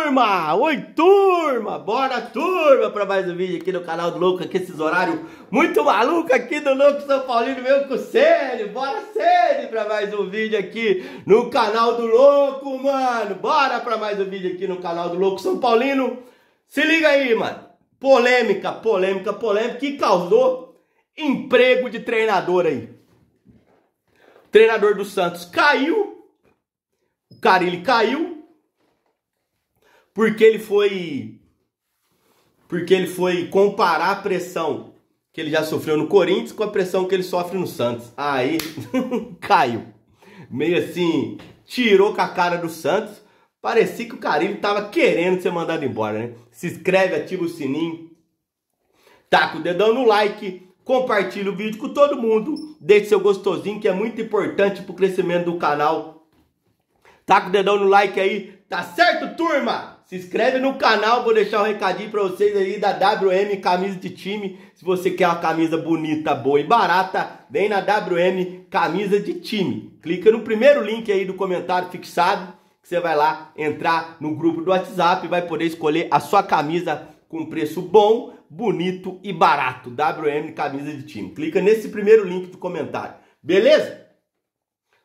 turma! Oi, turma! Bora, turma, para mais um vídeo aqui no canal do Louco, aqui esses horários muito malucos aqui do Louco São Paulino, meu com o Célio. Bora, Célio, para mais um vídeo aqui no canal do Louco, mano. Bora para mais um vídeo aqui no canal do Louco São Paulino. Se liga aí, mano. Polêmica que causou emprego de treinador aí. O treinador do Santos caiu, o Carille caiu. Porque ele foi comparar a pressão que ele já sofreu no Corinthians com a pressão que ele sofre no Santos. Aí caiu. Meio assim, tirou com a cara do Santos. Parecia que o Carille tava querendo ser mandado embora, né? Se inscreve, ativa o sininho, taca o dedão no like, compartilha o vídeo com todo mundo, deixe seu gostosinho que é muito importante pro crescimento do canal. Taca o dedão no like aí, tá certo, turma? Se inscreve no canal, vou deixar um recadinho pra vocês aí da WM Camisa de Time. Se você quer uma camisa bonita, boa e barata, vem na WM Camisa de Time. Clica no primeiro link aí do comentário fixado, que você vai lá entrar no grupo do WhatsApp e vai poder escolher a sua camisa com preço bom, bonito e barato. WM Camisa de Time. Clica nesse primeiro link do comentário. Beleza?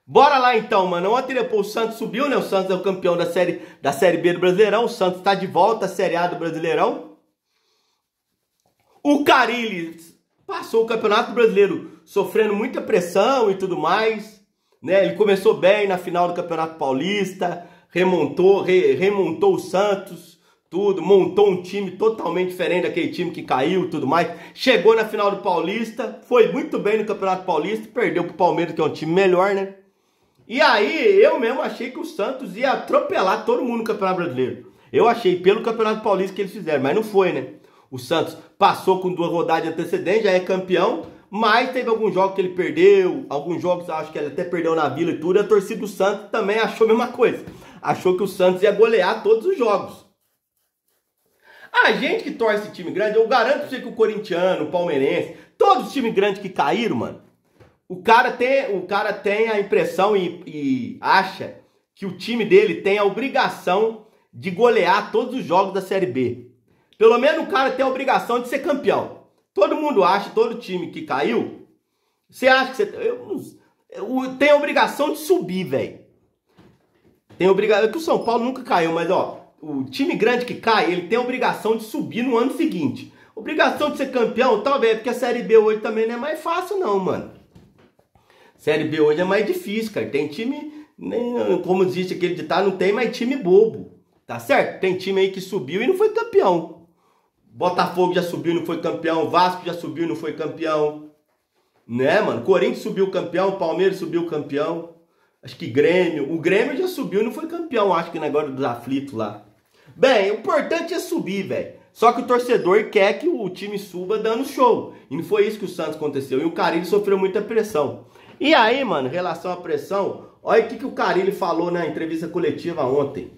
Bora lá então, mano. Ontem depois o Santos subiu, né? O Santos é o campeão da série B do Brasileirão. O Santos tá de volta à Série A do Brasileirão. O Carille passou o Campeonato Brasileiro sofrendo muita pressão e tudo mais, né? Ele começou bem na final do Campeonato Paulista, remontou o Santos, tudo, montou um time totalmente diferente daquele time que caiu e tudo mais. Chegou na final do Paulista, foi muito bem no Campeonato Paulista, perdeu pro Palmeiras, que é um time melhor, né? E aí, eu mesmo achei que o Santos ia atropelar todo mundo no Campeonato Brasileiro. Eu achei pelo Campeonato Paulista que eles fizeram, mas não foi, né? O Santos passou com 2 rodadas de antecedência, já é campeão, mas teve alguns jogos que ele perdeu, alguns jogos acho que ele até perdeu na Vila e tudo, e a torcida do Santos também achou a mesma coisa. Achou que o Santos ia golear todos os jogos. A gente que torce time grande, eu garanto pra você que o corintiano, o palmeirense, todos os times grandes que caíram, mano, o cara tem a impressão e acha que o time dele tem a obrigação de golear todos os jogos da Série B. Pelo menos o cara tem a obrigação de ser campeão. Todo mundo acha, todo time que caiu, você acha que você tem a obrigação de subir, velho. Tem obrigação, é que o São Paulo nunca caiu, mas ó, o time grande que cai, ele tem a obrigação de subir no ano seguinte. Obrigação de ser campeão, talvez, porque a Série B hoje também não é mais fácil não, mano. Série B hoje é mais difícil, cara. Tem time, como existe aquele ditado, não tem mais time bobo. Tá certo? Tem time aí que subiu e não foi campeão. Botafogo já subiu e não foi campeão. Vasco já subiu e não foi campeão. Né, mano? Corinthians subiu campeão. Palmeiras subiu campeão. Acho que Grêmio. O Grêmio já subiu e não foi campeão. Acho que negócio dos aflitos lá. Bem, o importante é subir, velho. Só que o torcedor quer que o time suba dando show. E não foi isso que o Santos aconteceu. E o Carille sofreu muita pressão. E aí, mano, em relação à pressão, olha o que o Carille falou na entrevista coletiva ontem,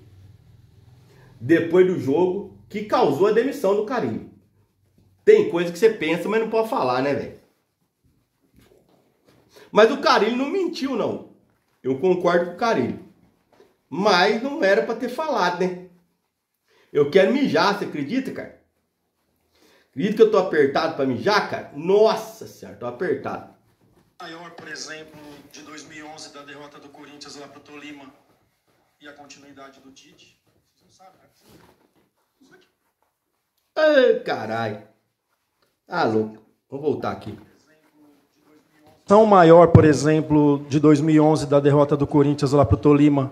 depois do jogo, que causou a demissão do Carille. Tem coisa que você pensa, mas não pode falar, né, velho? Mas o Carille não mentiu, não. Eu concordo com o Carille. Mas não era pra ter falado, né? Eu quero mijar, você acredita, cara? Acredita que eu tô apertado pra mijar, cara? Nossa senhora, tô apertado. Maior, por exemplo, de 2011, da derrota do Corinthians lá pro Tolima e a continuidade do Tite? Vocês não sabem, né? Ai, caralho. Ah, louco. Vou voltar aqui. Tão maior, por exemplo, de 2011, da derrota do Corinthians lá pro Tolima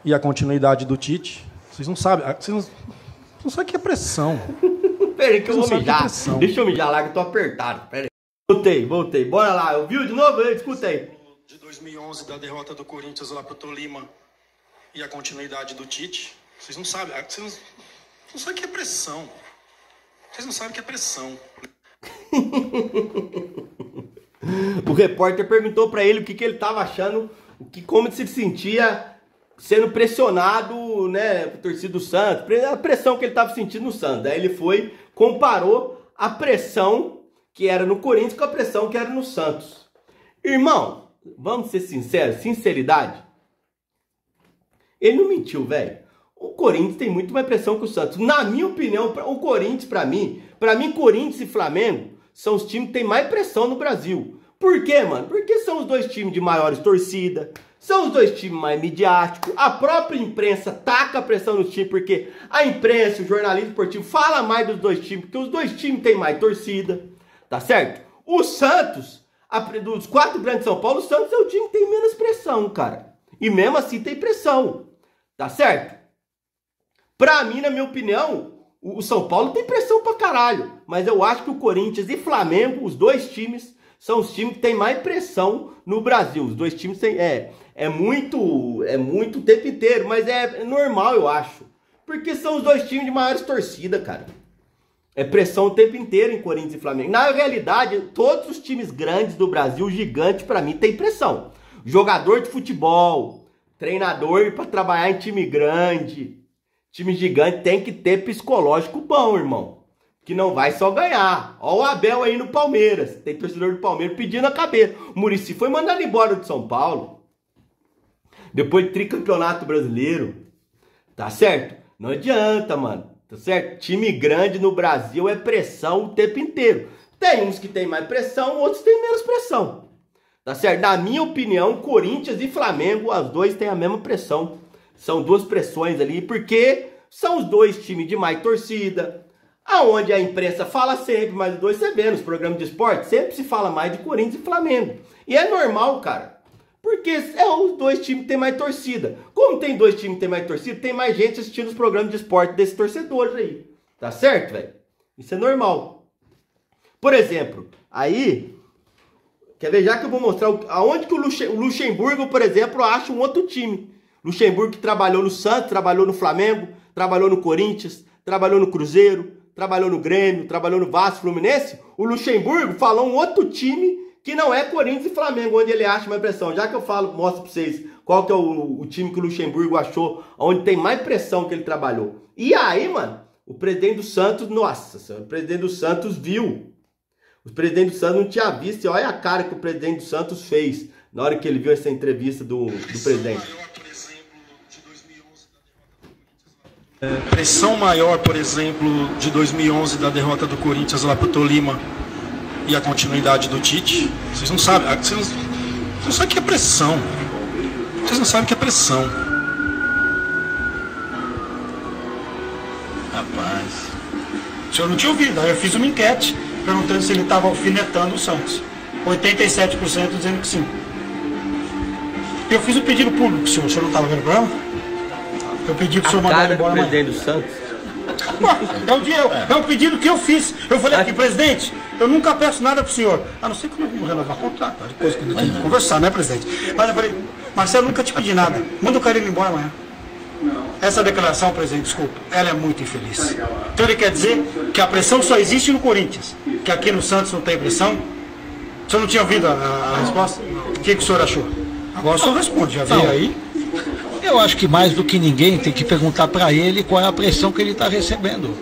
e a continuidade do Tite? Vocês não sabem. Vocês não sabem o que é pressão. Peraí que eu vou mijar. Deixa eu mijar lá que eu tô apertado. Peraí. Voltei. Bora lá. Ouviu de novo? Escuta aí. De 2011, da derrota do Corinthians lá pro Tolima e a continuidade do Tite? Vocês não sabem. Vocês não sabem o que é pressão. Vocês não sabem o que é pressão. O repórter perguntou pra ele o que ele tava achando, como ele se sentia sendo pressionado, né, por torcida do Santos, a pressão que ele tava sentindo no Santos. Aí ele comparou a pressão que era no Corinthians com a pressão que era no Santos. Irmão, vamos ser sinceros, sinceridade. Ele não mentiu, velho. O Corinthians tem muito mais pressão que o Santos. Na minha opinião, o Corinthians, pra mim, Corinthians e Flamengo são os times que têm mais pressão no Brasil. Por quê, mano? Porque são os dois times de maiores torcida, são os dois times mais midiáticos, a própria imprensa taca a pressão nos times, porque a imprensa, o jornalismo esportivo fala mais dos dois times, porque os dois times têm mais torcida, tá certo? O Santos, dos 4 grandes de São Paulo, o Santos é o time que tem menos pressão, cara. E mesmo assim tem pressão, tá certo? Pra mim, na minha opinião, o São Paulo tem pressão pra caralho, mas eu acho que o Corinthians e Flamengo, os dois times, são os times que têm mais pressão no Brasil. Os dois times têm, é muito o tempo inteiro, mas é normal, eu acho. Porque são os dois times de maiores torcida, cara. É pressão o tempo inteiro em Corinthians e Flamengo. Na realidade, todos os times grandes do Brasil, gigante, pra mim, tem pressão. Jogador de futebol, treinador pra trabalhar em time grande, time gigante, tem que ter psicológico bom, irmão. Que não vai só ganhar. Ó o Abel aí no Palmeiras. Tem torcedor do Palmeiras pedindo a cabeça. O Muricy foi mandado embora de São Paulo. Depois de tricampeonato brasileiro. Tá certo? Não adianta, mano. Tá certo? Time grande no Brasil é pressão o tempo inteiro. Tem uns que tem mais pressão, outros tem menos pressão. Tá certo? Na minha opinião, Corinthians e Flamengo, os dois têm a mesma pressão. São duas pressões ali, porque são os dois times de mais torcida. Aonde a imprensa fala sempre, mas os dois você vê nos programas de esporte, sempre se fala mais de Corinthians e Flamengo. E é normal, cara. Porque os dois times que têm mais torcida. Como tem dois times que têm mais torcida, tem mais gente assistindo os programas de esporte desses torcedores aí. Tá certo, velho? Isso é normal. Por exemplo, aí... Quer ver? Já que eu vou mostrar aonde que o Luxemburgo, por exemplo, acha um outro time. Luxemburgo que trabalhou no Santos, trabalhou no Flamengo, trabalhou no Corinthians, trabalhou no Cruzeiro, trabalhou no Grêmio, trabalhou no Vasco, Fluminense. O Luxemburgo falou um outro time que não é Corinthians e Flamengo, onde ele acha mais pressão. Já que eu mostro pra vocês qual que é o time que o Luxemburgo achou, onde tem mais pressão que ele trabalhou. E aí, mano, o presidente do Santos, nossa, o presidente do Santos viu. O presidente do Santos não tinha visto, e olha a cara que o presidente do Santos fez na hora que ele viu essa entrevista do presidente. Pressão maior, por exemplo, de 2011 da derrota do Corinthians lá pro Tolima e a continuidade do Tite. Vocês não sabem, vocês não sabem o que é pressão. Vocês não sabem o que é pressão. Rapaz, o senhor não tinha ouvido, aí eu fiz uma enquete perguntando se ele estava alfinetando o Santos. 87% dizendo que sim. Eu fiz um pedido público, o senhor não estava vendo o programa? Eu pedi pro senhor mandar embora amanhã. Presidente do Santos. É um pedido que eu fiz. Eu falei aqui, presidente, eu nunca peço nada pro senhor. A não ser que eu não vou renovar o contrato. Depois que a gente conversar, né, presidente? Mas eu falei, Marcelo, nunca te pedi nada. Manda o cara ir embora amanhã. Essa declaração, presidente, desculpa, ela é muito infeliz. Então ele quer dizer que a pressão só existe no Corinthians, que aqui no Santos não tem pressão. O senhor não tinha ouvido a resposta? O que o senhor achou? Agora o senhor responde, já veio aí? Eu acho que mais do que ninguém tem que perguntar para ele qual é a pressão que ele está recebendo.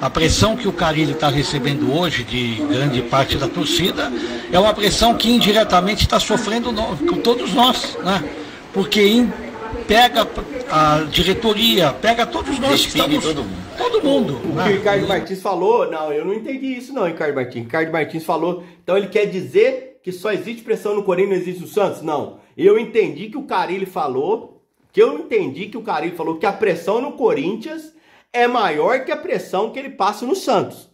A pressão que o Carille está recebendo hoje de grande parte da torcida é uma pressão que indiretamente está sofrendo com todos nós, né? Porque pega a diretoria, pega todos nós. Todo mundo. O que o Ricardo Martins falou, não, eu não entendi isso não, Ricardo Martins. Ricardo Martins falou, então ele quer dizer que só existe pressão no Corinthians, não existe no Santos? Não. Eu entendi que o Carille falou, que a pressão no Corinthians é maior que a pressão que ele passa no Santos.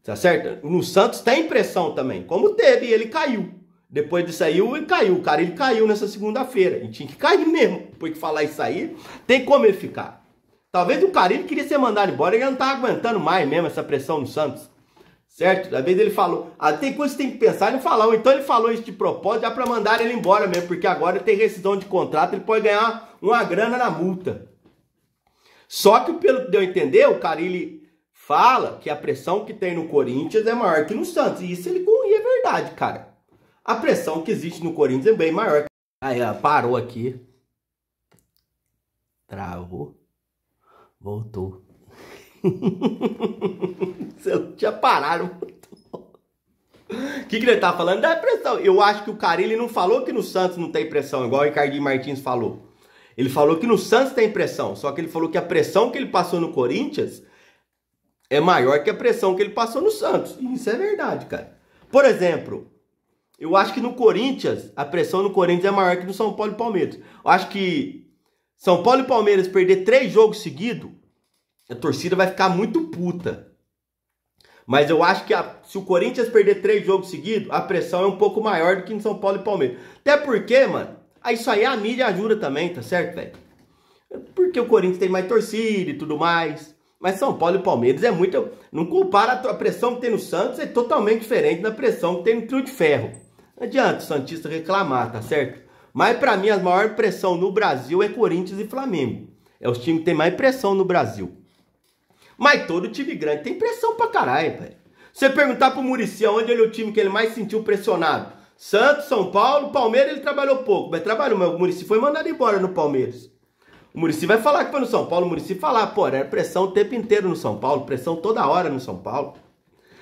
Tá certo? No Santos tem pressão também, como teve, e ele caiu. Depois disso aí, ele caiu. O Carille caiu nessa segunda-feira. E tinha que cair mesmo. Porque falar isso aí, tem como ele ficar. Talvez o Carille queria ser mandado embora, ele não tá aguentando mais mesmo essa pressão no Santos. Certo? Às vezes ele falou, tem coisas que tem que pensar e não falar. Ou então ele falou isso de propósito já pra mandar ele embora mesmo, porque agora ele tem rescisão de contrato, ele pode ganhar uma grana na multa. Só que pelo que deu a entender, o Carille fala que a pressão que tem no Corinthians é maior que no Santos. E isso e é verdade, cara. A pressão que existe no Corinthians é bem maior. Aí, parou aqui. Travou. Voltou. Você não tinha parado. O que ele tá falando? Da pressão. Eu acho que o Carille não falou que no Santos não tem pressão, igual o Ricardinho Martins falou. Ele falou que no Santos tem pressão, só que ele falou que a pressão que ele passou no Corinthians é maior que a pressão que ele passou no Santos. E isso é verdade, cara. Por exemplo, eu acho que no Corinthians, a pressão no Corinthians é maior que no São Paulo e Palmeiras. Eu acho que São Paulo e Palmeiras perder 3 jogos seguidos, a torcida vai ficar muito puta. Mas eu acho que se o Corinthians perder 3 jogos seguidos, a pressão é um pouco maior do que em São Paulo e Palmeiras. Até porque, mano, isso aí a mídia ajuda também, tá certo, velho? Porque o Corinthians tem mais torcida e tudo mais. Mas São Paulo e Palmeiras é muito... Não compara a pressão que tem no Santos, é totalmente diferente da pressão que tem no Trio de Ferro. Não adianta o Santista reclamar, tá certo? Mas pra mim a maior pressão no Brasil é Corinthians e Flamengo. É os times que tem mais pressão no Brasil. Mas todo time grande tem pressão pra caralho, velho. Você perguntar pro Muricy onde ele é o time que ele mais sentiu pressionado. Santos, São Paulo, Palmeiras ele trabalhou pouco. Mas trabalhou, mas o Muricy foi mandado embora no Palmeiras. O Muricy vai falar que foi no São Paulo, o Muricy falar, pô, era pressão o tempo inteiro no São Paulo, pressão toda hora no São Paulo.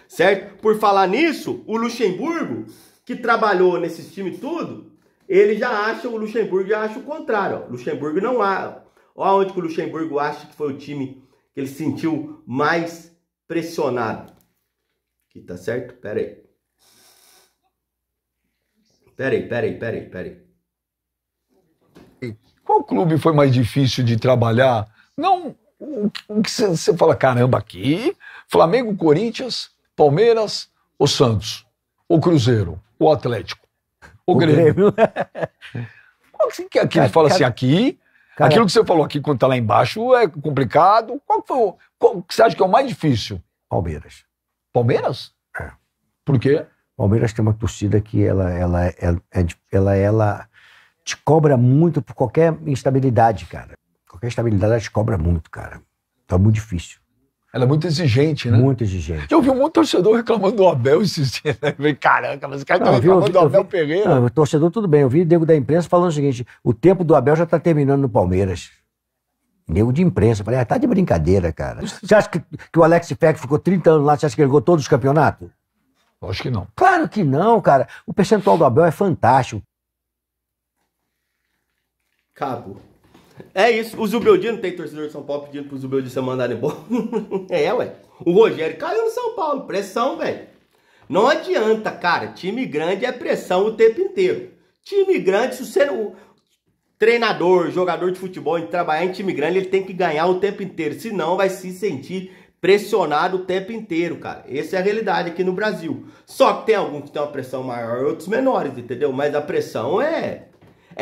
Certo? Por falar nisso, o Luxemburgo, que trabalhou nesses times tudo, ele já acha, o Luxemburgo já acha o contrário. Ó. O Luxemburgo não há. Olha onde que o Luxemburgo acha que foi o time que ele se sentiu mais pressionado. Aqui, tá certo? Pera aí. Qual clube foi mais difícil de trabalhar? Não, o que você fala, caramba, aqui, Flamengo, Corinthians, Palmeiras ou Santos? Ou Cruzeiro? Ou Atlético? Ou Grêmio? Qual que ele fala assim, aqui, aquilo que você falou aqui quando tá lá embaixo é complicado. Qual que você acha que é o mais difícil? Palmeiras. Palmeiras? É. Por quê? Palmeiras tem uma torcida que ela te cobra muito por qualquer instabilidade, cara. Qualquer instabilidade ela te cobra muito, cara. Então é muito difícil. Ela é muito exigente, né? Muito exigente. Eu vi um monte de torcedor reclamando do Abel esses dias. Eu falei, caraca, mas os caras estão reclamando do Abel Pereira. Não, o torcedor tudo bem. Eu vi o nego da imprensa falando o seguinte, o tempo do Abel já tá terminando no Palmeiras. Nego de imprensa. Eu falei, tá de brincadeira, cara. Você acha que o Alex Ferguson ficou 30 anos lá, você acha que ele ganhou todos os campeonatos? Acho que não. Claro que não, cara. O percentual do Abel é fantástico. Cabo. É isso. O Zubeldia não tem torcedor de São Paulo pedindo pro Zubeldia ser mandado embora. Ué. O Rogério caiu no São Paulo. Pressão, velho. Não adianta, cara. Time grande é pressão o tempo inteiro. Time grande, se você não... Treinador, jogador de futebol, em trabalhar em time grande, ele tem que ganhar o tempo inteiro. Senão vai se sentir pressionado o tempo inteiro, cara. Essa é a realidade aqui no Brasil. Só que tem alguns que tem uma pressão maior e outros menores, entendeu? Mas a pressão é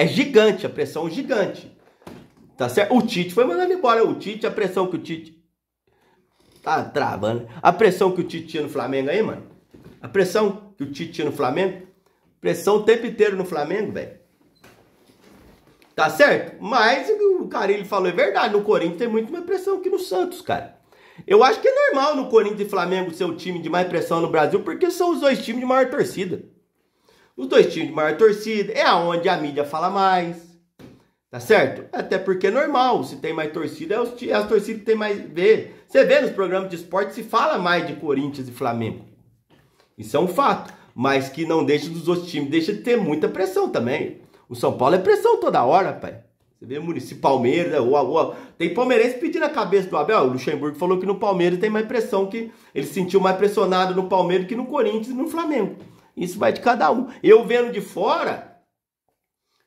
gigante, a pressão é gigante. Tá certo? O Tite foi mandado embora. O Tite, a pressão que o Tite... Tá travando. A pressão que o Tite tinha no Flamengo aí, mano. A pressão que o Tite tinha no Flamengo. Pressão o tempo inteiro no Flamengo, velho. Tá certo? Mas o Carille falou, é verdade. No Corinthians tem muito mais pressão que no Santos, cara. Eu acho que é normal no Corinthians e Flamengo ser o time de mais pressão no Brasil, porque são os dois times de maior torcida. Os dois times de maior torcida é aonde a mídia fala mais. Tá certo? Até porque é normal. Se tem mais torcida, é as torcidas que tem mais... Você vê nos programas de esporte, se fala mais de Corinthians e Flamengo. Isso é um fato. Mas que não deixa dos outros times, deixa de ter muita pressão também. O São Paulo é pressão toda hora, pai. Você vê Muricy, Palmeiras, tem palmeirense pedindo a cabeça do Abel. O Luxemburgo falou que no Palmeiras tem mais pressão, que ele se sentiu mais pressionado no Palmeiras que no Corinthians e no Flamengo. Isso vai de cada um. Eu vendo de fora,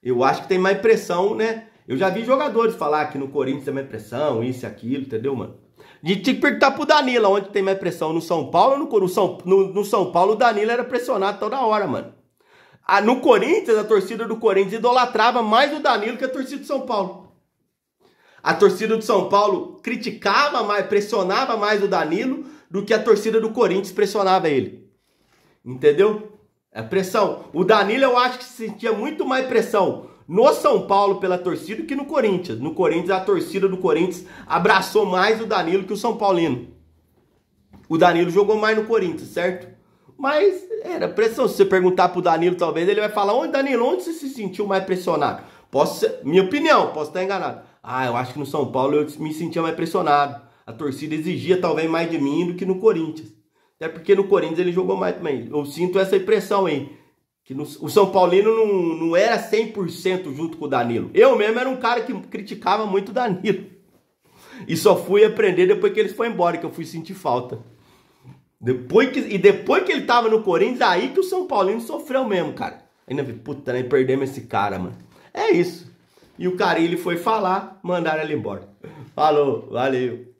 eu acho que tem mais pressão, né? Eu já vi jogadores falar que no Corinthians tem mais pressão, isso e aquilo, entendeu, mano? A gente tinha que perguntar pro Danilo onde tem mais pressão, no São Paulo ou no São Paulo o Danilo era pressionado toda hora, mano. No Corinthians, a torcida do Corinthians idolatrava mais o Danilo que a torcida do São Paulo. A torcida do São Paulo criticava mais, pressionava mais o Danilo do que a torcida do Corinthians pressionava ele. Entendeu? É pressão. O Danilo eu acho que sentia muito mais pressão no São Paulo pela torcida que no Corinthians. No Corinthians, a torcida do Corinthians abraçou mais o Danilo que o São Paulino. O Danilo jogou mais no Corinthians, certo? Mas era pressão. Se você perguntar pro Danilo, talvez ele vai falar, onde, Danilo, onde você se sentiu mais pressionado? Minha opinião, posso estar enganado. Eu acho que no São Paulo eu me sentia mais pressionado. A torcida exigia talvez mais de mim do que no Corinthians. Até porque no Corinthians ele jogou mais também. Eu sinto essa impressão aí. Que o São Paulino não era 100% junto com o Danilo. Eu mesmo era um cara que criticava muito o Danilo. E só fui aprender depois que ele foi embora, que eu fui sentir falta. Depois que ele tava no Corinthians, aí que o São Paulino sofreu mesmo, cara. Ainda vi, puta, né? Perdemos esse cara, mano. É isso. E o Carille foi falar, mandaram ele embora. Falou, valeu.